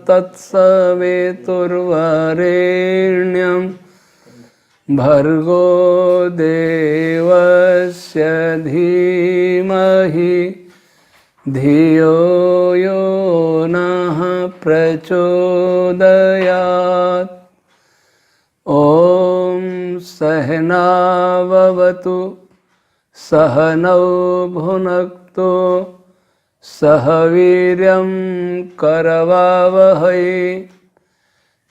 तत्सवितुर्वरेण्यं भर्गो देवस्य धीमहि धियो यो नः प्रचोदयात्। ॐ सहनाववतु सहनौ भुनक्तु सह वीर्यं करवावहै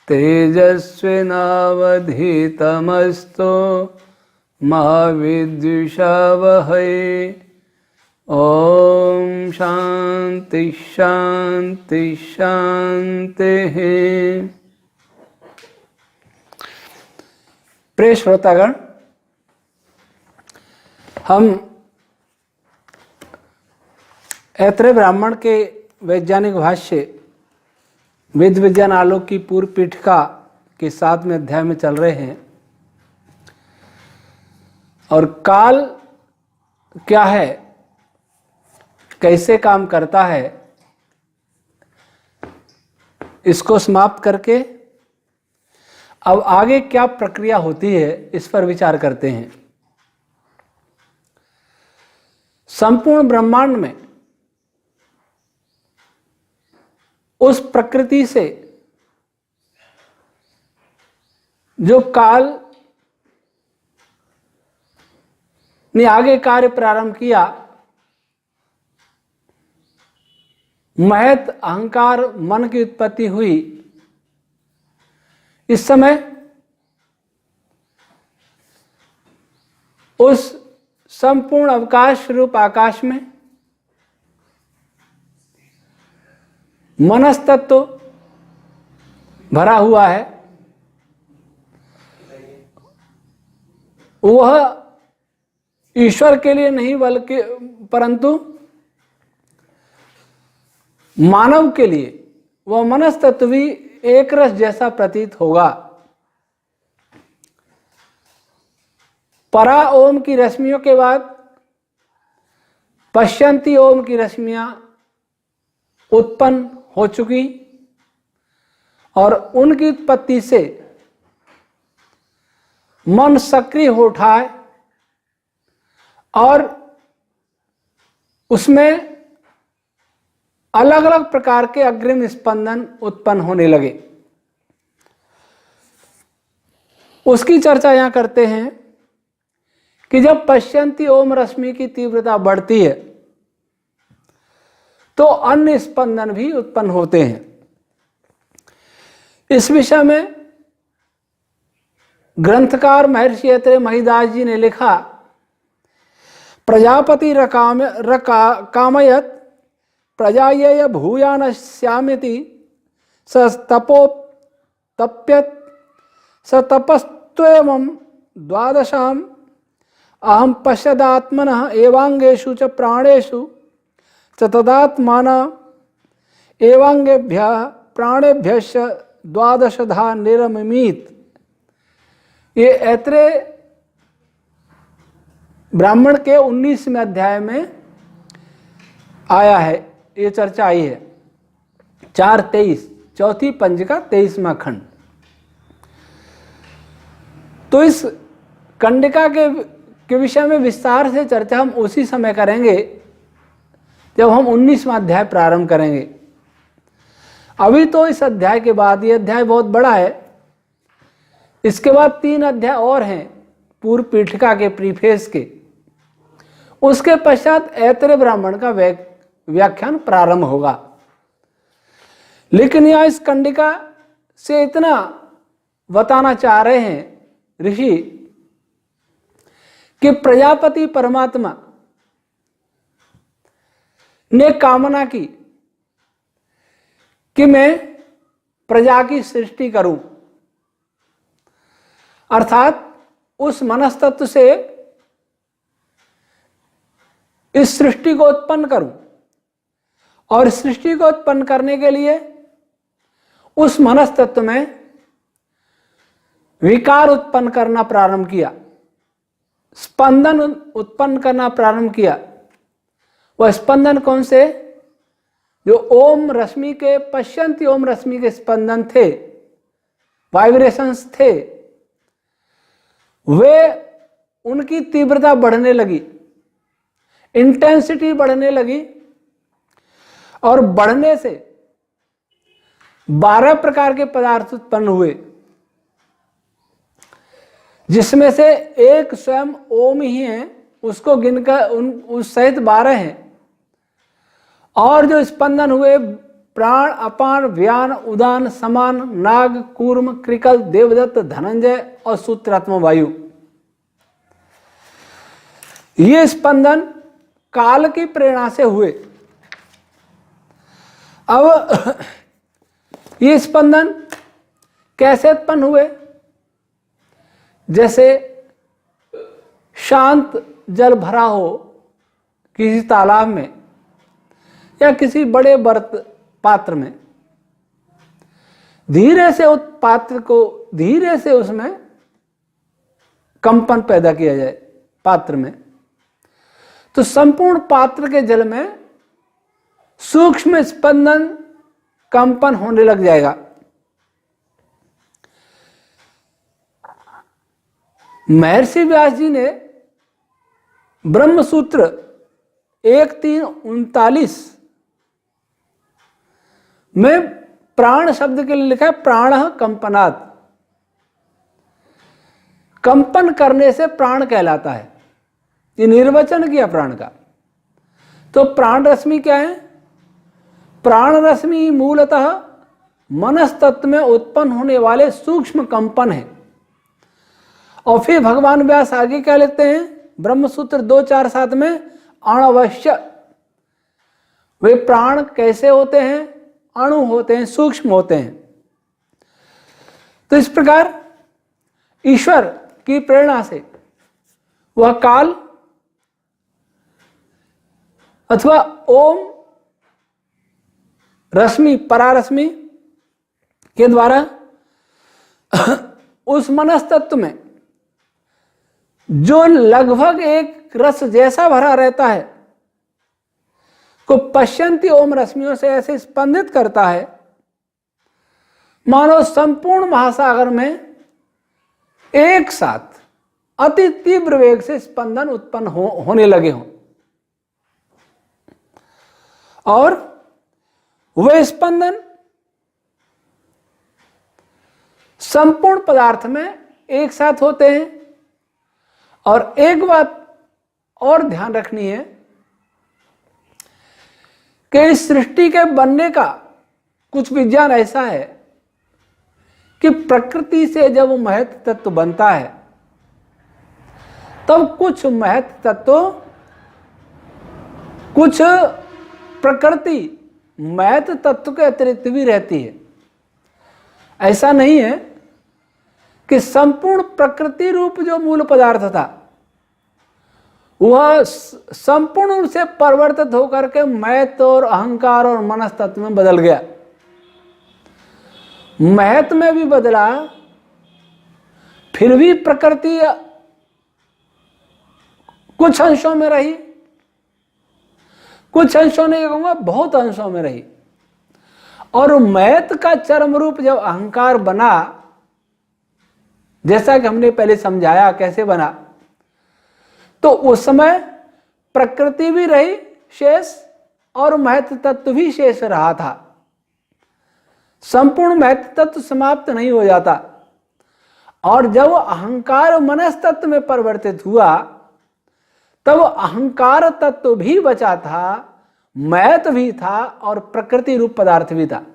तेजस्विनावधीतमस्तु मा विद्विषावहै। ॐ शान्ति शान्ति शान्तिः। प्रिय श्रोतागण, हम ऐत्रेय ब्राह्मण के वैज्ञानिक भाष्य वेद विज्ञान आलोक की पूर्व पीठिका के 7वें अध्याय में चल रहे हैं। और काल क्या है, कैसे काम करता है, इसको समाप्त करके अब आगे क्या प्रक्रिया होती है इस पर विचार करते हैं। संपूर्ण ब्रह्मांड में उस प्रकृति से जो काल ने आगे कार्य प्रारंभ किया, महत अहंकार मन की उत्पत्ति हुई। इस समय उस संपूर्ण अवकाश रूप आकाश में मनस्तत्व भरा हुआ है। वह ईश्वर के लिए नहीं बल्कि परंतु मानव के लिए वह मनस्तत्व भी एक रस जैसा प्रतीत होगा। परा ओम की रश्मियों के बाद पश्यंती ओम की रश्मियां उत्पन्न हो चुकी और उनकी उत्पत्ति से मन सक्रिय हो उठा है और उसमें अलग अलग प्रकार के अग्रिम स्पंदन उत्पन्न होने लगे। उसकी चर्चा यहां करते हैं कि जब पश्यंती ओम रश्मि की तीव्रता बढ़ती है तो अन्य स्पंदन भी उत्पन्न होते हैं। इस विषय में ग्रंथकार महर्षि ऐत्रेय महिदास जी ने लिखा, प्रजापति कामयत प्रजायेय भूयानश्यामिति स तपोप्यत स तपस्त्वेवं द्वादशाम अहम पश्यदात्मनः एवांगेषु च प्राणेषु च तदात्मान एवांगेभ्यः प्राणेभ्यश्च द्वादशधा निरमिमीत। ये ऐत्रेय ब्राह्मण के 19वें अध्याय में आया है, ये चर्चा आई है। 4:23 चौथी पंजिका 23वां खंड। तो इस कंडिका के विषय में विस्तार से चर्चा हम उसी समय करेंगे जब हम 19वां अध्याय प्रारंभ करेंगे। अभी तो इस अध्याय के बाद, ये अध्याय बहुत बड़ा है, इसके बाद 3 अध्याय और हैं पूर्व पीठिका के प्रीफेस के। उसके पश्चात ऐत्रेय ब्राह्मण का व्याख्यान प्रारंभ होगा। लेकिन यह इस कंडिका से इतना बताना चाह रहे हैं ऋषि कि प्रजापति परमात्मा ने कामना की कि मैं प्रजा की सृष्टि करूं, अर्थात उस मनस्तत्व से इस सृष्टि को उत्पन्न करूं। और सृष्टि को उत्पन्न करने के लिए उस मनस्तत्व में विकार उत्पन्न करना प्रारंभ किया, स्पंदन उत्पन्न करना प्रारंभ किया। वह स्पंदन कौन से? जो ओम रश्मि के पश्यंती ओम रश्मि के स्पंदन थे, वाइब्रेशंस थे, वे उनकी तीव्रता बढ़ने लगी, इंटेंसिटी बढ़ने लगी और बढ़ने से 12 प्रकार के पदार्थ उत्पन्न हुए, जिसमें से एक स्वयं ओम ही है, उसको गिनकर उस सहित 12 हैं। और जो स्पंदन हुए प्राण, अपान, व्यान, उदान, समान, नाग, कूर्म, कृकल, देवदत्त, धनंजय और सूत्रात्मा वायु। ये स्पंदन काल की प्रेरणा से हुए। अब ये स्पंदन कैसे उत्पन्न हुए? जैसे शांत जल भरा हो किसी तालाब में या किसी बड़े पात्र में, धीरे से उस पात्र को, धीरे से उसमें कंपन पैदा किया जाए पात्र में, तो संपूर्ण पात्र के जल में सूक्ष्म स्पंदन, कंपन होने लग जाएगा। महर्षि व्यास जी ने ब्रह्मसूत्र 1339 में प्राण शब्द के लिए लिखा है प्राण कंपनात्, कंपन करने से प्राण कहलाता है। ये निर्वचन किया प्राण का। तो प्राण रश्मि क्या है? प्राण रश्मि मूलतः मनस तत्व में उत्पन्न होने वाले सूक्ष्म कंपन है। और फिर भगवान व्यास आगे क्या लिखते हैं ब्रह्मसूत्र 247 में? अणवश्य। वे प्राण कैसे होते हैं? अणु होते हैं, सूक्ष्म होते हैं। तो इस प्रकार ईश्वर की प्रेरणा से वह काल अथवा ओम रश्मि, परारश्मि के द्वारा उस मनस तत्व में जो लगभग एक रस जैसा भरा रहता है को पश्यंती ओम रश्मियों से ऐसे स्पंदित करता है मानो संपूर्ण महासागर में एक साथ अति तीव्र वेग से स्पंदन उत्पन्न होने लगे हों। और वे स्पंदन संपूर्ण पदार्थ में एक साथ होते हैं। और एक बात और ध्यान रखनी है कि इस सृष्टि के बनने का कुछ विज्ञान ऐसा है कि प्रकृति से जब महत तत्व बनता है तब कुछ महत तत्व, कुछ प्रकृति महत तत्व के अतिरिक्त भी रहती है। ऐसा नहीं है कि संपूर्ण प्रकृति रूप जो मूल पदार्थ था वह संपूर्ण रूप से परिवर्तित होकर के महत और अहंकार और मनस तत्व में बदल गया। महत में भी बदला, फिर भी प्रकृति कुछ अंशों में रही, कुछ अंशों नहीं कहूंगा, बहुत अंशों में रही। और महत का चरम रूप जब अहंकार बना, जैसा कि हमने पहले समझाया कैसे बना, तो उस समय प्रकृति भी रही शेष और महत तत्व भी शेष रहा था। संपूर्ण महत तत्व समाप्त नहीं हो जाता। और जब अहंकार मनस तत्व में परिवर्तित हुआ तब अहंकार तत्व भी बचा था, महत भी था और प्रकृति रूप पदार्थ भी था।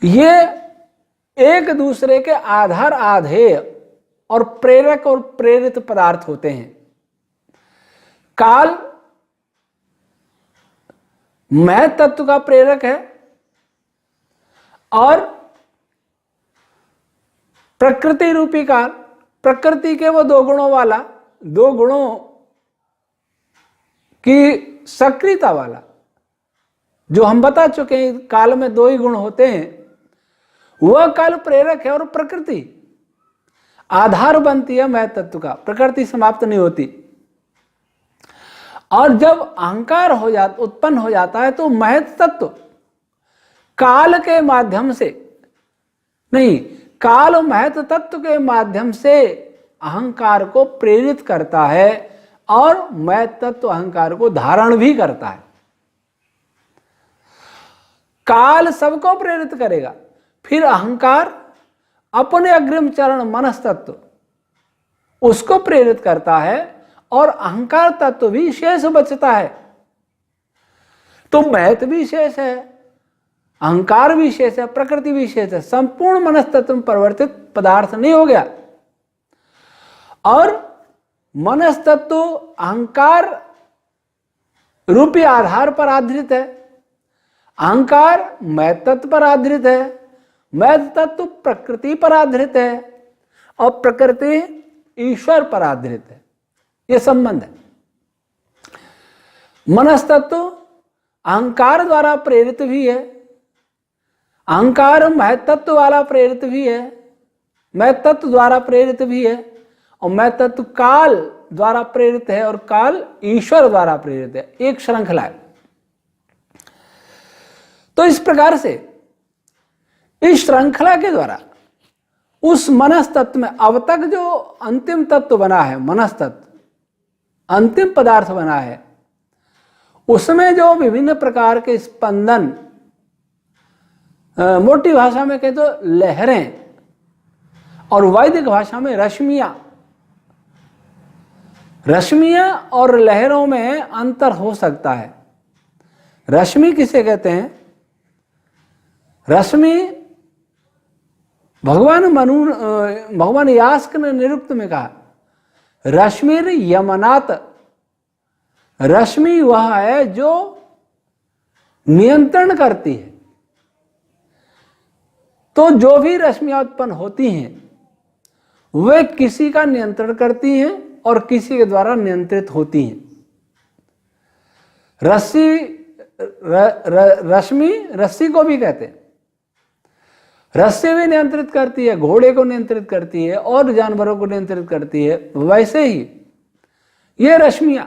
ये एक दूसरे के आधार आधेय और प्रेरक और प्रेरित पदार्थ होते हैं। काल महत तत्व का प्रेरक है और प्रकृति रूपी काल प्रकृति के वो दो गुणों वाला, दो गुणों की सक्रियता वाला, जो हम बता चुके हैं काल में दो ही गुण होते हैं, वह काल प्रेरक है और प्रकृति आधार बनती है महत तत्व का। प्रकृति समाप्त नहीं होती। और जब अहंकार उत्पन्न हो जाता है तो महत तत्व काल के माध्यम से नहीं, काल महत तत्व के माध्यम से अहंकार को प्रेरित करता है और महत तत्व अहंकार को धारण भी करता है। काल सबको प्रेरित करेगा, फिर अहंकार अपने अग्रिम चरण मनस तत्व उसको प्रेरित करता है और अहंकार तत्व भी शेष बचता है। तो महत भी शेष है, अहंकार भी शेष है, प्रकृति भी शेष है, संपूर्ण मनस तत्व में परिवर्तित पदार्थ नहीं हो गया। और मनस तत्व अहंकार रूपी आधार पर आधारित है, अहंकार महत तत्व पर आधारित है, महत तत्व प्रकृति पर आधारित है और प्रकृति ईश्वर पर आधारित है। यह संबंध है। मनस तत्व अहंकार द्वारा प्रेरित भी है, अहंकार महत तत्व वाला प्रेरित भी है, महत तत्व द्वारा प्रेरित भी है और महत तत्व काल द्वारा प्रेरित है और काल ईश्वर द्वारा प्रेरित है। एक श्रृंखला है। तो इस प्रकार से इस श्रृंखला के द्वारा उस मनस तत्व में अब तक जो अंतिम तत्व बना है, मनस तत्व अंतिम पदार्थ बना है, उसमें जो विभिन्न प्रकार के स्पंदन, मोटी भाषा में कहें तो लहरें और वैदिक भाषा में रश्मियां और लहरों में अंतर हो सकता है। रश्मि किसे कहते हैं? रश्मि भगवान यास्क ने निरुक्त में कहा रश्मिर यमनात, रश्मि वह है जो नियंत्रण करती है। तो जो भी रश्मियां उत्पन्न होती हैं वे किसी का नियंत्रण करती हैं और किसी के द्वारा नियंत्रित होती हैं। रश्मि रस्सी को भी कहते हैं, रस्सी भी नियंत्रित करती है, घोड़े को नियंत्रित करती है और जानवरों को नियंत्रित करती है। वैसे ही ये रश्मियां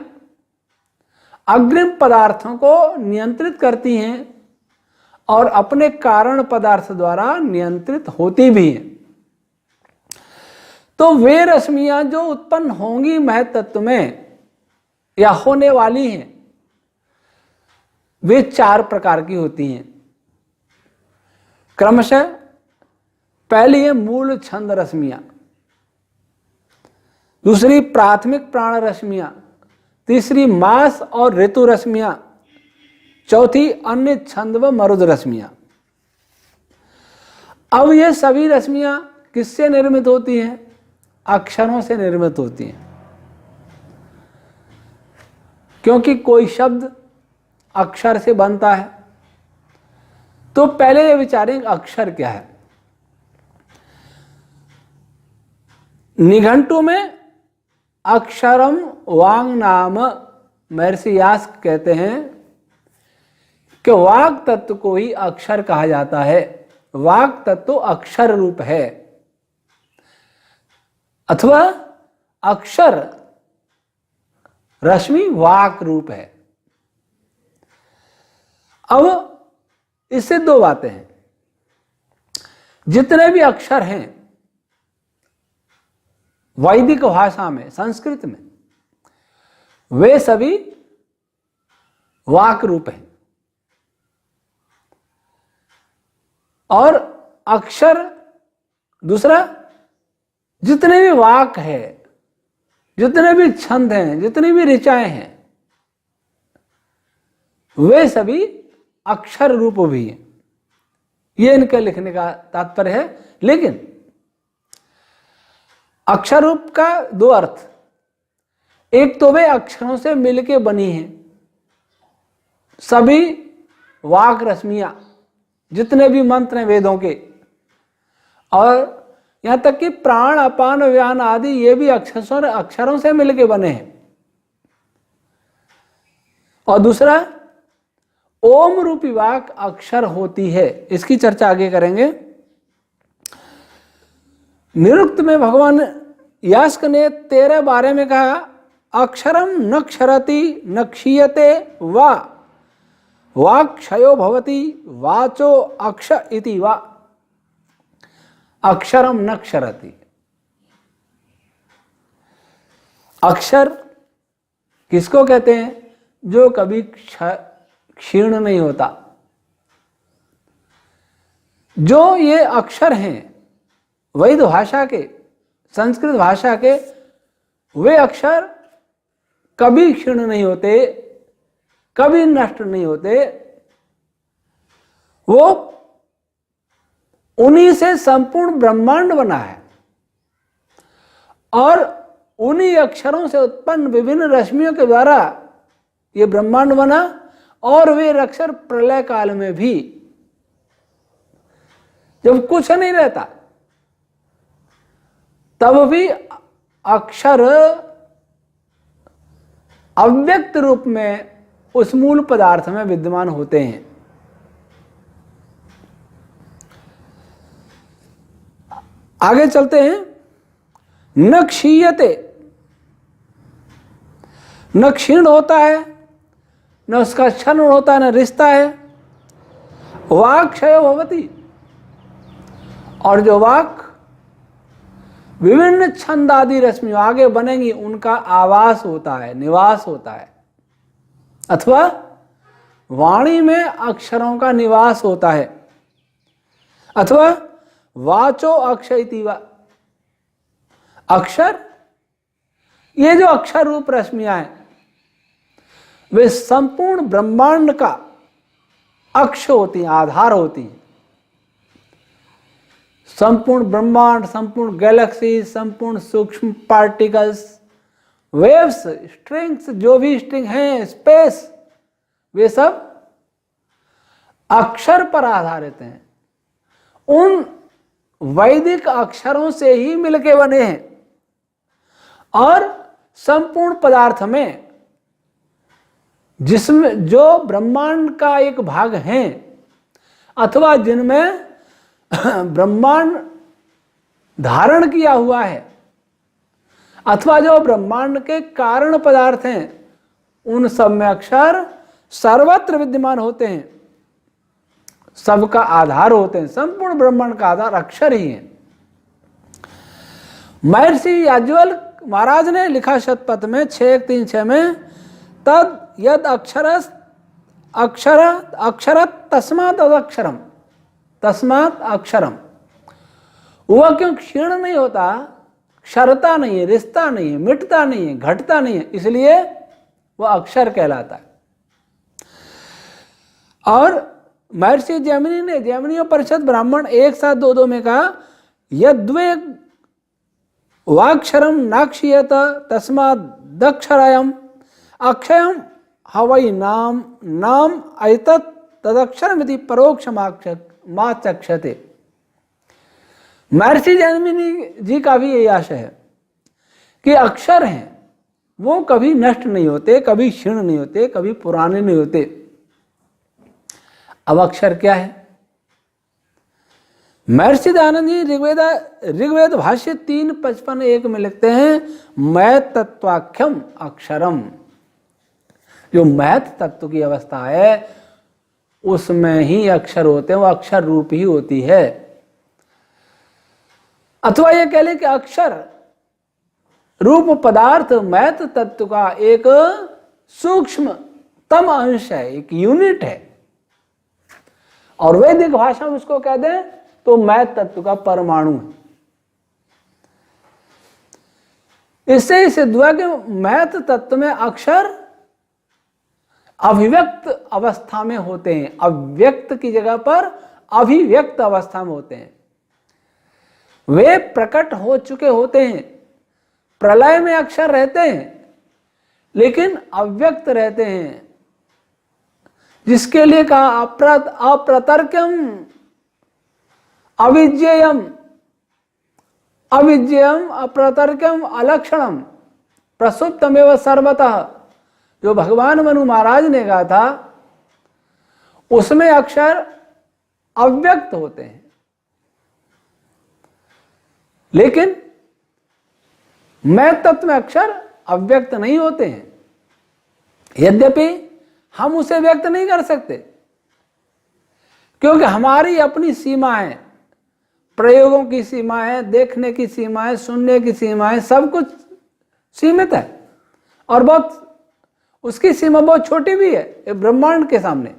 अग्रिम पदार्थों को नियंत्रित करती हैं और अपने कारण पदार्थ द्वारा नियंत्रित होती भी हैं। तो वे रश्मियां जो उत्पन्न होंगी महत तत्व में या होने वाली हैं, वे 4 प्रकार की होती हैं क्रमशः। पहली है मूल छंद रश्मियां, दूसरी प्राथमिक प्राण रश्मियां, तीसरी मास और ऋतु रश्मियां, चौथी अन्य छंद व मरुद रश्मियां। अब ये सभी रश्मियां किससे निर्मित होती हैं? अक्षरों से निर्मित होती हैं, क्योंकि कोई शब्द अक्षर से बनता है। तो पहले ये विचारें अक्षर क्या है। निघंटु में अक्षरम वांग नाम महर्षि यास्क कहते हैं कि वाक तत्व को ही अक्षर कहा जाता है। वाक तत्व अक्षर रूप है अथवा अक्षर रश्मि वाक रूप है। अब इससे 2 बातें हैं। जितने भी अक्षर हैं वैदिक भाषा में, संस्कृत में, वे सभी वाक रूप हैं और अक्षर दूसरा, जितने भी वाक है, जितने भी छंद हैं, जितनी भी ऋचाएं हैं, वे सभी अक्षर रूप भी हैं। ये इनके लिखने का तात्पर्य है। लेकिन अक्षर रूप का 2 अर्थ, एक तो वे अक्षरों से मिलके बनी हैं, सभी वाक रश्मियां, जितने भी मंत्र हैं वेदों के, और यहां तक कि प्राण अपान व्यान आदि ये भी अक्षरों से मिलके बने हैं। और दूसरा, ओम रूपी वाक अक्षर होती है। इसकी चर्चा आगे करेंगे। निरुक्त में भगवान यास्क ने 13 बारे में कहा अक्षरम न क्षरति न क्षीयते वा वाक्क्षयो भवति वाचो अक्ष इति वा। अक्षरम न क्षरति, अक्षर किसको कहते हैं? जो कभी क्षीण नहीं होता। जो ये अक्षर हैं वैद भाषा के, संस्कृत भाषा के, वे अक्षर कभी क्षीण नहीं होते, कभी नष्ट नहीं होते। वो उन्हीं से संपूर्ण ब्रह्मांड बना है और उन्हीं अक्षरों से उत्पन्न विभिन्न रश्मियों के द्वारा ये ब्रह्मांड बना। और वे अक्षर प्रलय काल में भी, जब कुछ नहीं रहता, तब भी अक्षर अव्यक्त रूप में उस मूल पदार्थ में विद्यमान होते हैं। आगे चलते हैं। न क्षीयते, न क्षीण होता है, न उसका क्षण होता है, न रिश्ता है। वाक्क्षयो भवति, और जो वाक विभिन्न छंद आदि रश्मियों आगे बनेंगी उनका आवास होता है, निवास होता है, अथवा वाणी में अक्षरों का निवास होता है, अथवा वाचो अक्ष इति वा। अक्षर, ये जो अक्षर रूप रश्मियां हैं वे संपूर्ण ब्रह्मांड का अक्ष होती हैं, आधार होती हैं। संपूर्ण ब्रह्मांड, संपूर्ण गैलेक्सी, संपूर्ण सूक्ष्म पार्टिकल्स, वेव्स, स्ट्रिंग्स, जो भी स्ट्रिंग हैं, स्पेस, वे सब अक्षर पर आधारित हैं। उन वैदिक अक्षरों से ही मिलके बने हैं। और संपूर्ण पदार्थ में जिसमें जो ब्रह्मांड का एक भाग है, अथवा जिनमें ब्रह्मांड धारण किया हुआ है, अथवा जो ब्रह्मांड के कारण पदार्थ हैं, उन सब में अक्षर सर्वत्र विद्यमान होते हैं, सबका आधार होते हैं। संपूर्ण ब्रह्मांड का आधार अक्षर ही है। महर्षि याज्ञवल्क्य महाराज ने लिखा शतपथ में 6.136 में, तद यद अक्षर तस्मात् अक्षरम, तस्मात् अक्षरम। वह क्यों क्षीण नहीं होता, क्षरता नहीं है, रिश्ता नहीं है, मिटता नहीं है, घटता नहीं है, इसलिए वह अक्षर कहलाता है। और महर्षि जैमिनी ने जैमिनीयोपनिषद ब्राह्मण 1.7.2.2 में कहा, यद्वे वाक्षरम नाक्षीयत तस्मात् दक्षरायम अक्षयम हवै नाम नाम ऐतत् तदक्षरमिति परोक्षमाचक्षते। महर्षि जैमिनी जी का भी यही आशय है कि अक्षर हैं वो कभी नष्ट नहीं होते, कभी क्षीण नहीं होते, कभी पुराने नहीं होते। अब अक्षर क्या है? महर्षि दयानंद जी ऋग्वेद भाष्य 3.55.1 में लिखते हैं, महत् तत्वाख्यम अक्षरम। जो महत् तत्व की अवस्था है उसमें ही अक्षर होते हैं, वो अक्षर रूप ही होती है। अथवा ये कह लें कि अक्षर रूप पदार्थ महत् तत्व का एक सूक्ष्मतम अंश है, एक यूनिट है। और वैदिक भाषा में उसको कह दें तो महत् तत्व का परमाणु है। इससे सिद्ध हुआ कि महत् तत्व में अक्षर अभिव्यक्त अवस्था में होते हैं, अव्यक्त की जगह पर अभिव्यक्त अवस्था में होते हैं। वे प्रकट हो चुके होते हैं। प्रलय में अक्षर रहते हैं लेकिन अव्यक्त रहते हैं, जिसके लिए कहा अप्रतर्क्यम अविज्ञेयम, अविज्ञेयम अप्रतर्क्यम अलक्षणम प्रसुप्तमेव सर्वतः। जो भगवान मनु महाराज ने कहा था उसमें अक्षर अव्यक्त होते हैं, लेकिन महत् तत्व में अक्षर अव्यक्त नहीं होते हैं, यद्यपि हम उसे व्यक्त नहीं कर सकते, क्योंकि हमारी अपनी सीमा है, प्रयोगों की सीमा है, देखने की सीमा है, सुनने की सीमा है, सब कुछ सीमित है और बहुत उसकी सीमा बहुत छोटी भी है ब्रह्मांड के सामने।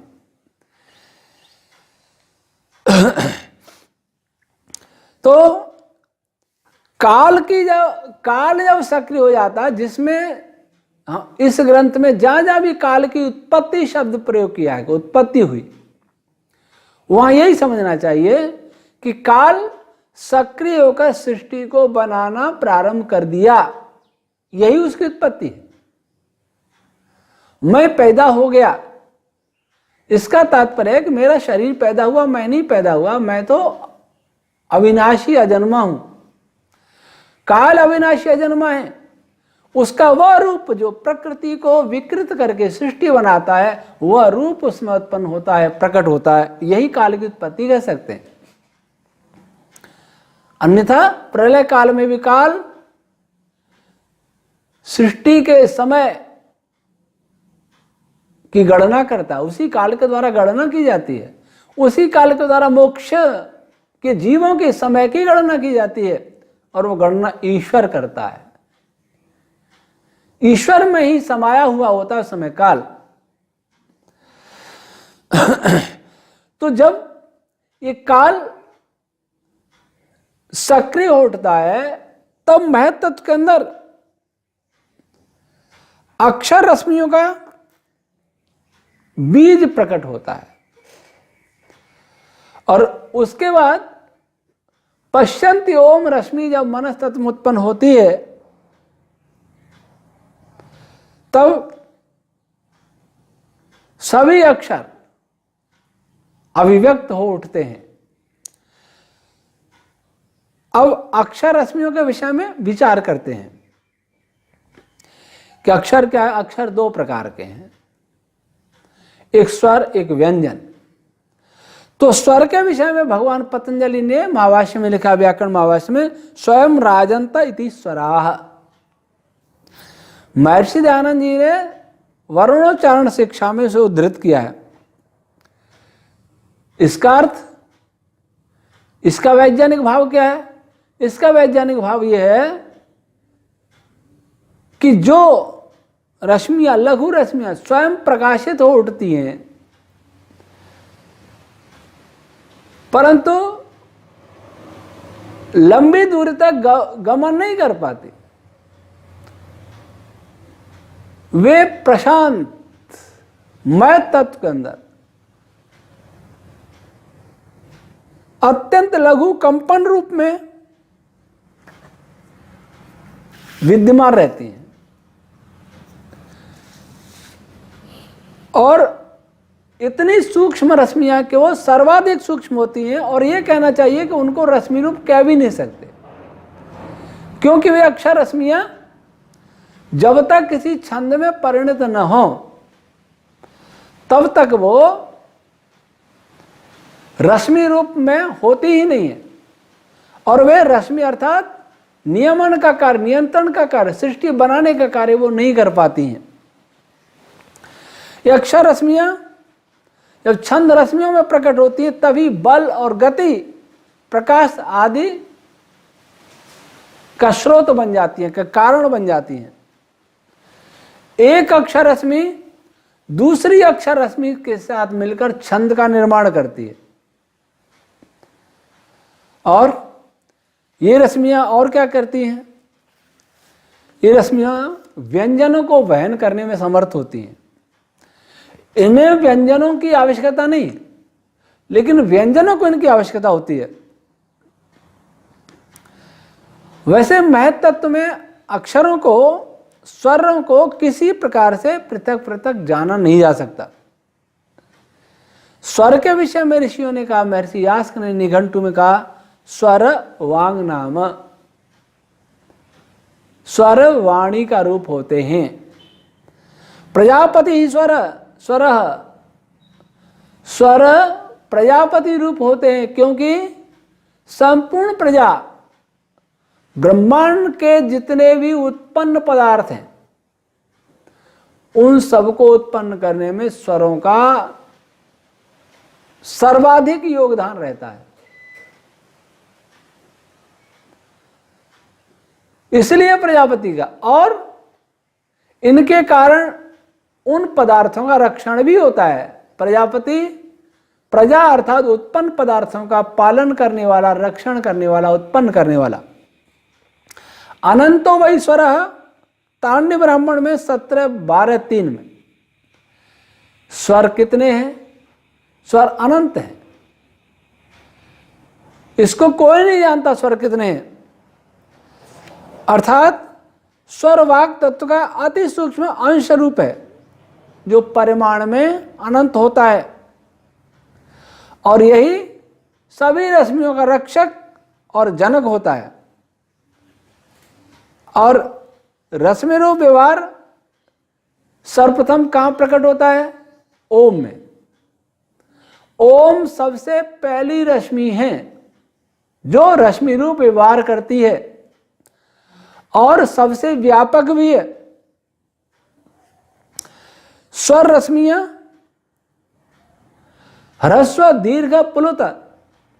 तो काल जब सक्रिय हो जाता है, जिसमें इस ग्रंथ में जहां जहां भी काल की उत्पत्ति शब्द प्रयोग किया है, उत्पत्ति हुई, वहां यही समझना चाहिए कि काल सक्रिय होकर सृष्टि को बनाना प्रारंभ कर दिया, यही उसकी उत्पत्ति है। मैं पैदा हो गया, इसका तात्पर्य है कि मेरा शरीर पैदा हुआ, मैं नहीं पैदा हुआ, मैं तो अविनाशी अजन्मा हूं। काल अविनाशी अजन्मा है, उसका वह रूप जो प्रकृति को विकृत करके सृष्टि बनाता है, वह रूप उसमें उत्पन्न होता है, प्रकट होता है, यही काल की उत्पत्ति कह सकते हैं। अन्यथा प्रलय काल में भी काल सृष्टि के समय की गणना करता है, उसी काल के द्वारा गणना की जाती है, उसी काल के द्वारा मोक्ष के जीवों के समय की गणना की जाती है, और वो गणना ईश्वर करता है। ईश्वर में ही समाया हुआ होता है समय काल। तो जब ये काल सक्रिय होता है, तब महत्त्व के अंदर अक्षर रश्मियों का बीज प्रकट होता है, और उसके बाद पश्यन्ति ओम रश्मि जब मनस तत्व उत्पन्न होती है, तब सभी अक्षर अभिव्यक्त हो उठते हैं। अब अक्षर रश्मियों के विषय में विचार करते हैं कि अक्षर क्या है। अक्षर दो प्रकार के हैं, एक स्वर, एक व्यंजन। तो स्वर के विषय में भगवान पतंजलि ने महाभाष्य में लिखा, व्याकरण महाभाष्य में, स्वयं राजंत इति स्वराः। महर्षि दयानंद जी ने वर्णोच्चारण शिक्षा में से उद्धृत किया है। इसका अर्थ, इसका वैज्ञानिक भाव क्या है? इसका वैज्ञानिक भाव यह है कि जो रश्मियां, लघु रश्मियां स्वयं प्रकाशित हो उठती हैं, परंतु लंबी दूरी तक गमन नहीं कर पाती, वे प्रशांत मय तत्व के अंदर अत्यंत लघु कंपन रूप में विद्यमान रहती हैं, और इतनी सूक्ष्म रश्मियां कि वो सर्वाधिक सूक्ष्म होती हैं, और ये कहना चाहिए कि उनको रश्मि रूप कह भी नहीं सकते, क्योंकि वे अक्षर रश्मियां जब तक किसी छंद में परिणत न हो तब तक वो रश्मि रूप में होती ही नहीं है, और वे रश्मि अर्थात नियमन का कार्य, नियंत्रण का कार्य, सृष्टि बनाने का कार्य वो नहीं कर पाती हैं। ये अक्षर रश्मियां जब छंद रश्मियों में प्रकट होती है, तभी बल और गति, प्रकाश आदि का स्रोत बन जाती है, का कारण बन जाती हैं। एक अक्षर रश्मि दूसरी अक्षर रश्मि के साथ मिलकर छंद का निर्माण करती है, और ये रश्मियां और क्या करती हैं? ये रश्मियां व्यंजनों को वहन करने में समर्थ होती हैं। इन्हें व्यंजनों की आवश्यकता नहीं, लेकिन व्यंजनों को इनकी आवश्यकता होती है। वैसे महत् तत्व में अक्षरों को, स्वरों को किसी प्रकार से पृथक पृथक जाना नहीं जा सकता। स्वर के विषय में ऋषियों ने कहा, महर्षि यास्क ने निघंटु में कहा, स्वर वांग नाम, स्वर वाणी का रूप होते हैं। प्रजापति स्वर, स्वर स्वर प्रजापति रूप होते हैं, क्योंकि संपूर्ण प्रजा, ब्रह्मांड के जितने भी उत्पन्न पदार्थ हैं, उन सबको उत्पन्न करने में स्वरों का सर्वाधिक योगदान रहता है। इसलिए प्रजापति का, और इनके कारण उन पदार्थों का रक्षण भी होता है। प्रजापति प्रजा अर्थात उत्पन्न पदार्थों का पालन करने वाला, रक्षण करने वाला, उत्पन्न करने वाला। अनंतो वै स्वरः, तांडव ब्राह्मण में 17:12-3 में स्वर कितने हैं? स्वर अनंत है। इसको कोई नहीं जानता स्वर कितने हैं। अर्थात स्वर वाक तत्व का अति सूक्ष्म अंश रूप है जो परिमाण में अनंत होता है, और यही सभी रश्मियों का रक्षक और जनक होता है। और रश्मि रूप व्यवहार सर्वप्रथम कहाँ प्रकट होता है? ओम में। ओम सबसे पहली रश्मि है जो रश्मि रूप व्यवहार करती है और सबसे व्यापक भी है। स्वर रश्मियां ह्रस्व, दीर्घ, प्लुत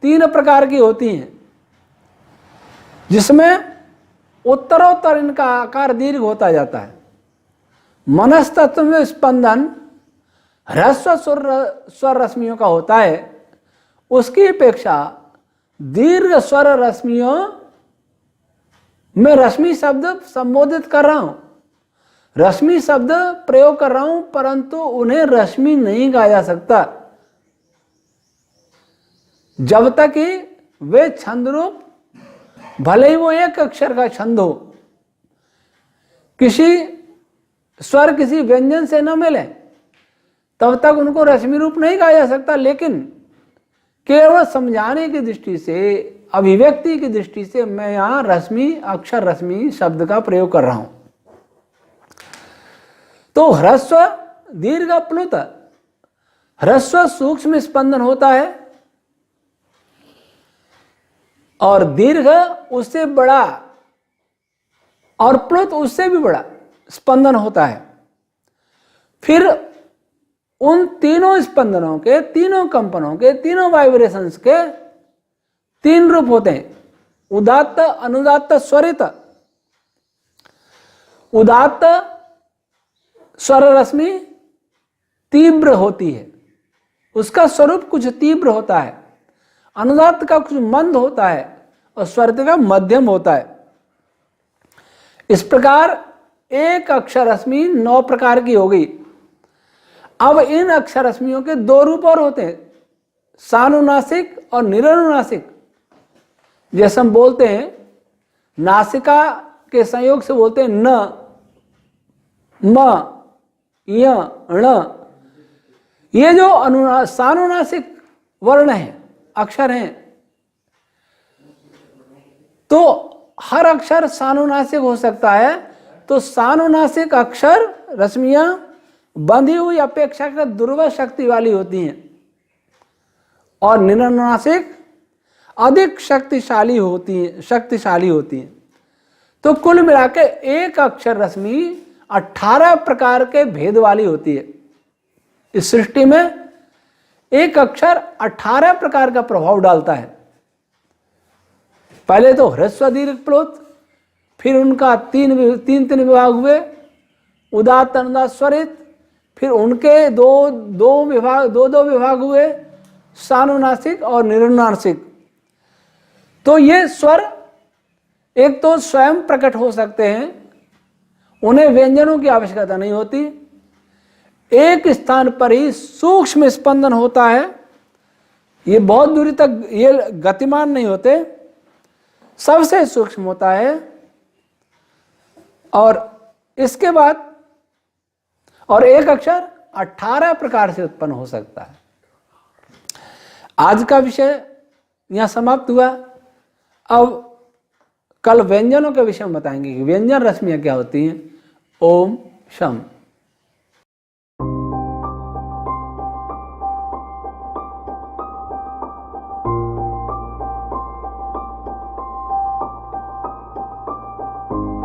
3 प्रकार की होती हैं, जिसमें उत्तरोत्तर इनका आकार दीर्घ होता जाता है। मनस्तत्व में स्पंदन ह्रस्व स्वर रश्मियों का होता है, उसकी अपेक्षा दीर्घ स्वर रश्मियों में रश्मि शब्द संबोधित कर रहा हूं, रश्मि शब्द प्रयोग कर रहा हूं, परंतु उन्हें रश्मि नहीं कहा जा सकता जब तक कि वे छंद रूप, भले ही वो एक अक्षर का छंद हो, किसी स्वर किसी व्यंजन से न मिले, तब तक उनको रश्मि रूप नहीं कहा जा सकता। लेकिन केवल समझाने की दृष्टि से, अभिव्यक्ति की दृष्टि से मैं यहां रश्मि, अक्षर रश्मि शब्द का प्रयोग कर रहा हूं। तो ह्रस्व, दीर्घ, प्लुत। ह्रस्व सूक्ष्म स्पंदन होता है और दीर्घ उससे बड़ा और प्लुत उससे भी बड़ा स्पंदन होता है। फिर उन तीनों स्पंदनों के, तीनों कंपनों के, तीनों वाइब्रेशंस के 3 रूप होते हैं: उदात्त, अनुदात्त, स्वरित। उदात्त स्वर रश्मि तीव्र होती है, उसका स्वरूप कुछ तीव्र होता है। अनुदात्त का कुछ मंद होता है और स्वरित का मध्यम होता है। इस प्रकार एक अक्षर रश्मि 9 प्रकार की हो गई। अब इन अक्षर रश्मियों के 2 रूप और होते हैं, सानुनासिक और निरनुनासिक। जैसे हम बोलते हैं, नासिका के संयोग से बोलते हैं न, म, य, ण। ये जो सानुनासिक वर्ण है, अक्षर हैं, तो हर अक्षर सानुनासिक हो सकता है। तो सानुनासिक अक्षर रश्मियां बंधी हुई अपेक्षाकृत दुर्बल शक्ति वाली होती हैं और निरनुनासिक अधिक शक्तिशाली होती हैं। तो कुल मिलाकर एक अक्षर रश्मि 18 प्रकार के भेद वाली होती है। इस सृष्टि में एक अक्षर 18 प्रकार का प्रभाव डालता है। पहले तो ह्रस्व, दीर्घ, प्लुत, फिर उनका तीन विभाग हुए, उदात्त, अनुदात्त, स्वरित। फिर उनके दो विभाग हुए, सानुनासिक और निरनुनासिक। तो ये स्वर एक तो स्वयं प्रकट हो सकते हैं, उन्हें व्यंजनों की आवश्यकता नहीं होती। एक स्थान पर ही सूक्ष्म स्पंदन होता है, ये बहुत दूरी तक ये गतिमान नहीं होते, सबसे सूक्ष्म होता है। और इसके बाद और एक अक्षर 18 प्रकार से उत्पन्न हो सकता है। आज का विषय यहां समाप्त हुआ। अब कल व्यंजनों के विषय में बताएंगे कि व्यंजन रश्मियां क्या होती हैं। ओम शम।